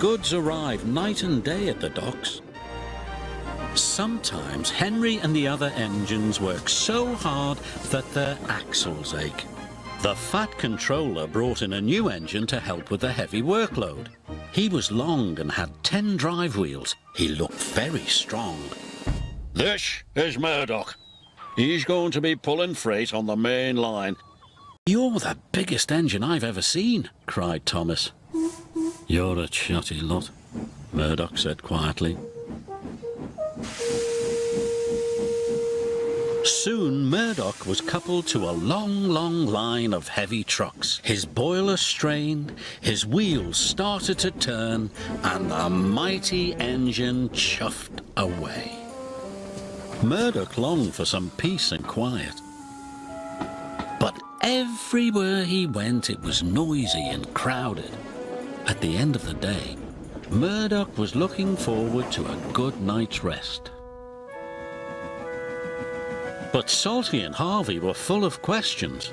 goods arrived night and day at the docks. Sometimes Henry and the other engines work so hard that their axles ache. The Fat Controller brought in a new engine to help with the heavy workload. He was long and had 10 drive wheels. He looked very strong. "This is Murdoch. He's going to be pulling freight on the main line." "You're the biggest engine I've ever seen," cried Thomas. "You're a chatty lot," Murdoch said quietly. Soon Murdoch was coupled to a long line of heavy trucks. His boiler strained, his wheels started to turn, and the mighty engine chuffed away. Murdoch longed for some peace and quiet. But everywhere he went, it was noisy and crowded. At the end of the day, Murdoch was looking forward to a good night's rest. But Salty and Harvey were full of questions.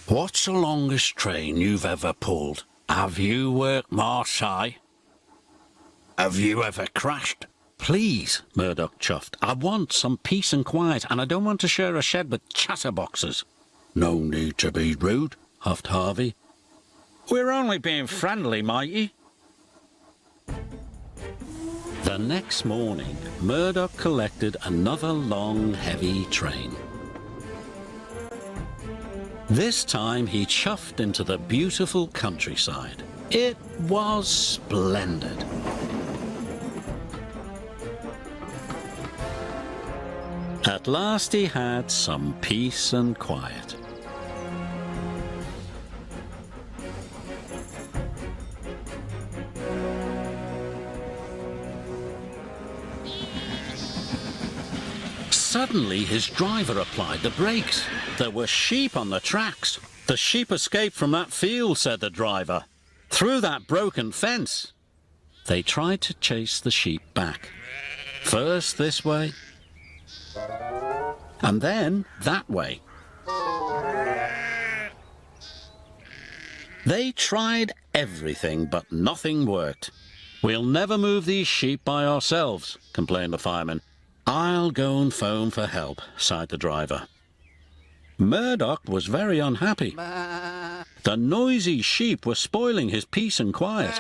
"What's the longest train you've ever pulled? Have you worked Marseille? Have you ever crashed?" "Please," Murdoch chuffed, "I want some peace and quiet, and I don't want to share a shed with chatterboxes." "No need to be rude," huffed Harvey. "We're only being friendly, matey." The next morning, Murdoch collected another long, heavy train. This time he chuffed into the beautiful countryside. It was splendid. At last he had some peace and quiet. Suddenly his driver applied the brakes. There were sheep on the tracks. "The sheep escaped from that field," said the driver, "through that broken fence." They tried to chase the sheep back. First this way, and then that way. They tried everything, but nothing worked. "We'll never move these sheep by ourselves," complained the fireman. "I'll go and phone for help," sighed the driver. Murdoch was very unhappy. The noisy sheep were spoiling his peace and quiet.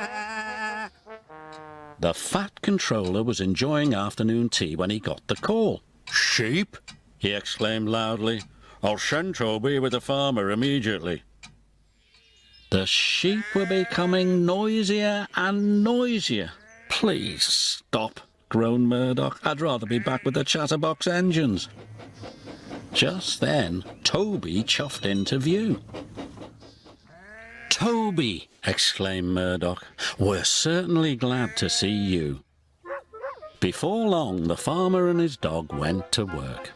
The Fat Controller was enjoying afternoon tea when he got the call. "Sheep?" he exclaimed loudly. "I'll send Toby with the farmer immediately." The sheep were becoming noisier and noisier. "Please stop," groaned Murdoch. "I'd rather be back with the chatterbox engines." Just then, Toby chuffed into view. "Toby!" exclaimed Murdoch. "We're certainly glad to see you." Before long, the farmer and his dog went to work.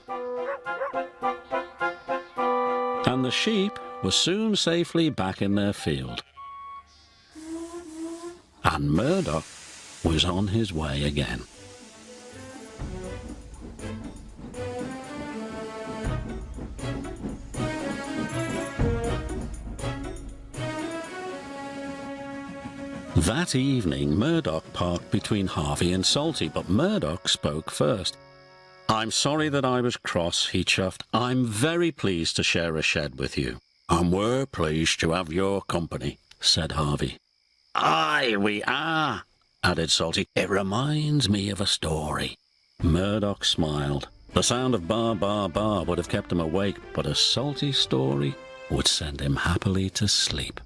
And the sheep were soon safely back in their field. And Murdoch was on his way again. That evening, Murdoch parked between Harvey and Salty, but Murdoch spoke first. "I'm sorry that I was cross," he chuffed. "I'm very pleased to share a shed with you." "And we're pleased to have your company," said Harvey. "Aye, we are," added Salty. "It reminds me of a story." Murdoch smiled. The sound of bar, bar, bar would have kept him awake, but a Salty story would send him happily to sleep.